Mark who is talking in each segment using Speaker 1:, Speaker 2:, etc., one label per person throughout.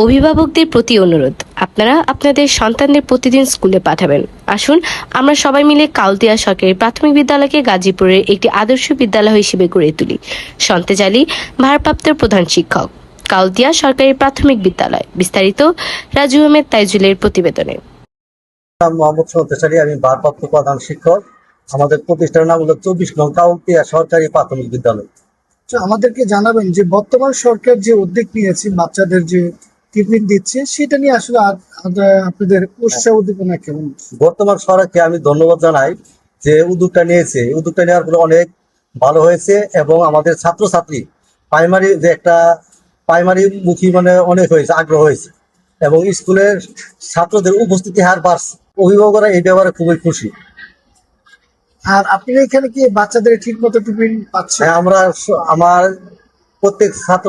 Speaker 1: অভিভাবকদের প্রতি অনুরোধ, আপনারা আপনাদের সন্তানদের প্রতিদিন স্কুলে পাঠাবেন। আসুন আমরা সবাই মিলে কাউলদিয়া সরকারি প্রাথমিক বিদ্যালয়কে গাজীপুরের একটি আদর্শ বিদ্যালয় হিসেবে গড়ে তুলি। সন্তেজ আলী, ভারপ্রাপ্ত প্রধান শিক্ষক, কাউলদিয়া সরকারি প্রাথমিক বিদ্যালয়। বিস্তারিত রাজু আহমেদ তাইজুলের প্রতিবেদনে।
Speaker 2: মোহাম্মদ সন্তেজ আলী, আমি ভারপ্রাপ্ত প্রধান শিক্ষক। আমাদের প্রতিষ্ঠানের নাম হলো 24 নং কাউলদিয়া সরকারি প্রাথমিক বিদ্যালয়।
Speaker 3: আমাদেরকে জানাবেন যে বর্তমান সরকার যে উদ্যোগ নিয়েছে বাচ্চাদের যে টিফিন দিচ্ছে সেটা নিয়ে আসলে আপনাদের উৎসাহ উদ্দীপনা কেমন?
Speaker 2: বর্তমান সরকারকে আমি ধন্যবাদ জানাই যে উদ্যোগটা নিয়েছে। উদ্যোগটা নেওয়ার পরে অনেক ভালো হয়েছে এবং আমাদের ছাত্রছাত্রী প্রাইমারি মুখী অনেক হয়েছে, আগ্রহ হয়েছে এবং স্কুলের ছাত্রদের উপস্থিতি হার বাড়ছে। অভিভাবকরা এই ব্যাপারে খুবই খুশি।
Speaker 3: আর আপনারা এখানে কি বাচ্চাদের ঠিক মতো টিফিন পাচ্ছে?
Speaker 2: হ্যাঁ, আমার প্রত্যেক ছাত্র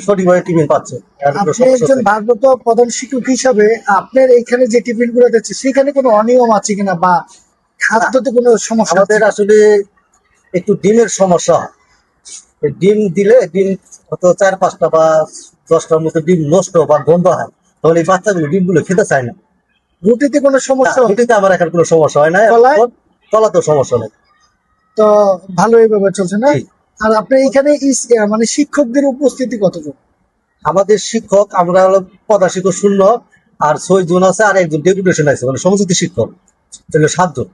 Speaker 2: সঠিকভাবে টিফিন পাচ্ছে।
Speaker 3: আপনি একজন ভারপ্রাপ্ত প্রধান শিক্ষক হিসাবে আপনার এখানে যে টিফিন গুলো দিচ্ছে সেখানে কোনো অনিয়ম আছে কিনা বা খাদ্যতে কোনো সমস্যা?
Speaker 2: আমাদের আসলে একটু ডিমের সমস্যা। ডিম দিলে ডিম হয়তো 4-5টা বা 10টার মতো ডিম নষ্ট বা গন্ধ হয়, তাহলে এই বাচ্চাগুলো ডিমগুলো খেতে চায় না।
Speaker 3: রুটিতে কোনো সমস্যা?
Speaker 2: রুটিতে আমার এখন কোনো সমস্যা হয় না। তলাতেও সমস্যা নেই।
Speaker 3: তো ভালো এইভাবে চলছে না? আর আপনি এখানে শিক্ষকদের উপস্থিতি কতজন?
Speaker 2: আমাদের শিক্ষক, আমরা হলো প্রধান শিক্ষক 0 আর 6 জন আছে, আর একজন ডেপুটেশন আছে, সমযোজী শিক্ষক 7 জন।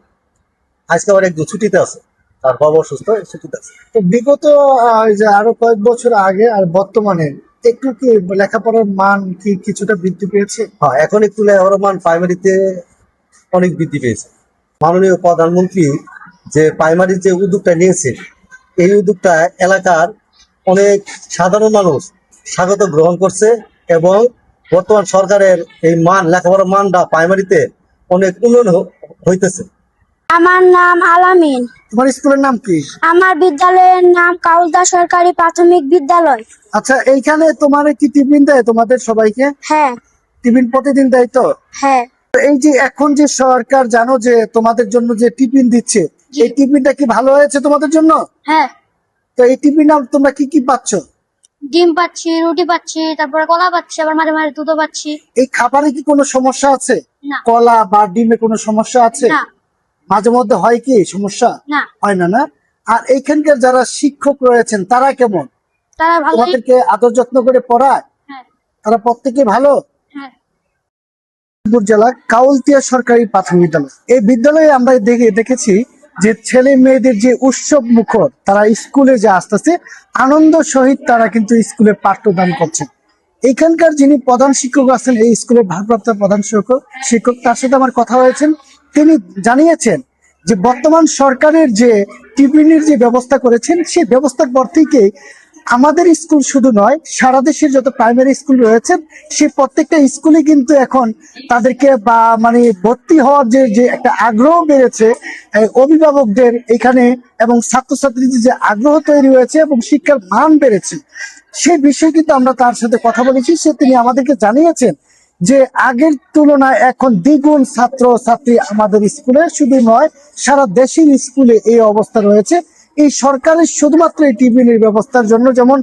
Speaker 2: আজকে আবার একজন ছুটিতে আছে, তার বাবা অসুস্থ, ছুটিতে আছে।
Speaker 3: তো বিগত যে আরো কয়েক বছর আগে আর বর্তমানে একটু কি লেখাপড়ার মান কি কিছুটা বৃদ্ধি পেয়েছে?
Speaker 2: হ্যাঁ, এখন একটু লেখাপড়ার মান প্রাইমারিতে অনেক বৃদ্ধি পেয়েছে। মাননীয় প্রধানমন্ত্রী যে প্রাইমারির যে উদ্যোগটা নিয়েছে, এই উদ্যোগটা এলাকার অনেক সাধারণ মানুষ স্বাগত গ্রহণ করছে এবং বর্তমান সরকারের এই লেখাপড়ার মানটা প্রাইমারিতে অনেক উন্নয়ন হইতেছে।
Speaker 4: আমার নাম আলামিন।
Speaker 3: তোমার স্কুলের নাম কি?
Speaker 4: আমার বিদ্যালয়ের নাম কাউলদিয়া সরকারি প্রাথমিক বিদ্যালয়।
Speaker 3: আচ্ছা, এইখানে তোমার কি টিফিন দেয় তোমাদের সবাইকে?
Speaker 4: হ্যাঁ।
Speaker 3: টিফিন প্রতিদিন দেয় তো?
Speaker 4: হ্যাঁ।
Speaker 3: এই যে এখন যে সরকার জানো যে তোমাদের জন্য যে টিফিন দিচ্ছে, এই টিফিনটা কি ভালো হয়েছে তোমাদের জন্য?
Speaker 4: হ্যাঁ।
Speaker 3: তো এই টিফিন তোমরা কি কি পাচ্ছ?
Speaker 4: ডিম পাচ্ছি, রুটি পাচ্ছি, তারপরে কলা পাচ্ছি, আবার মাঝে মাঝে দুধও পাচ্ছি।
Speaker 3: এই খাবারে কি কোনো সমস্যা আছে?
Speaker 4: না।
Speaker 3: কলা বা ডিমে কোনো সমস্যা আছে?
Speaker 4: না।
Speaker 3: মাঝে মধ্যে হয় কি সমস্যা?
Speaker 4: না।
Speaker 3: হয় না, না? আর এইখানকার যারা শিক্ষক রয়েছেন তারা কেমন?
Speaker 4: তারা ভালো।
Speaker 3: তোমাদেরকে আদর যত্ন করে পড়ায়?
Speaker 4: হ্যাঁ।
Speaker 3: তারা প্রত্যেকে ভালো?
Speaker 4: হ্যাঁ।
Speaker 3: জেলা কাউলদিয়া সরকারি প্রাথমিক বিদ্যালয়, এই বিদ্যালয়ে আমরা দেখেছি যে ছেলে মেয়েদের যে উৎসব মুখর, তারা স্কুলে যে আসতেছে আনন্দ সহিত তারা কিন্তু স্কুলে পাঠ্যদান করছে। এখানকার যিনি প্রধান শিক্ষক আছেন, এই স্কুলের ভারপ্রাপ্ত প্রধান শিক্ষক, তার সাথে আমার কথা হয়েছেন। তিনি জানিয়েছেন যে বর্তমান সরকারের যে টিফিনের যে ব্যবস্থা করেছেন, সেই ব্যবস্থার পর থেকে আমাদের স্কুল শুধু নয়, সারা দেশের যত প্রাইমারি স্কুল রয়েছে সেই প্রত্যেকটা স্কুলে কিন্তু এখন তাদেরকে ভর্তি হওয়ার যে একটা আগ্রহ বেড়েছে অভিভাবকদের এখানে, এবং ছাত্রছাত্রীদের যে আগ্রহ তৈরি হয়েছে এবং শিক্ষার মান বেড়েছে, সেই বিষয়ে কিন্তু আমরা তার সাথে কথা বলেছি। তিনি আমাদেরকে জানিয়েছেন যে আগের তুলনায় এখন দ্বিগুণ ছাত্র ছাত্রী আমাদের স্কুলে, শুধু নয় সারা দেশের স্কুলে এই অবস্থা রয়েছে। এই সরকারের শুধুমাত্র এই টিফিনের ব্যবস্থার জন্য যেমন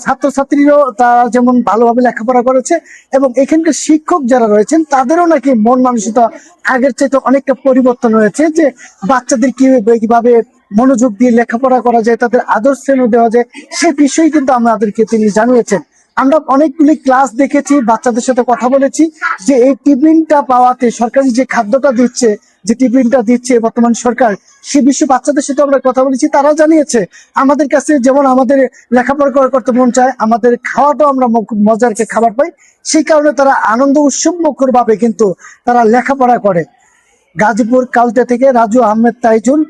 Speaker 3: ছাত্রছাত্রীরাও তারা যেমন ভালোভাবে লেখাপড়া করেছে, এবং এখানকার শিক্ষক যারা রয়েছেন তাদেরও নাকি মন মানসিকতা আগের চাইতে অনেকটা পরিবর্তন হয়েছে, যে বাচ্চাদের কিভাবে মনোযোগ দিয়ে লেখাপড়া করা যায়, তাদের আদর স্নেহ দেওয়া যায়, সে বিষয়ে কিন্তু আমাদেরকে তিনি জানিয়েছেন। আমরা অনেকগুলি ক্লাস দেখেছি, বাচ্চাদের সাথে কথা বলেছি যে এই টিফিনটা পাওয়াতে সরকারি যে খাদ্যটা দিচ্ছে, যে টিফিনটা দিচ্ছে বর্তমান সরকার, সে বিষয়ে বাচ্চাদের সাথে আমরা কথা বলেছি। তারা জানিয়েছে আমাদের কাছে যেমন আমাদের লেখাপড়া করতে মন চায়, আমাদের খাওয়াটাও আমরা খুব মজার খাবার পাই, সেই কারণে তারা আনন্দ উৎসব মুখর ভাবে কিন্তু তারা লেখাপড়া করে। গাজীপুর কাউলদিয়া থেকে রাজু আহমেদ তাইজুল,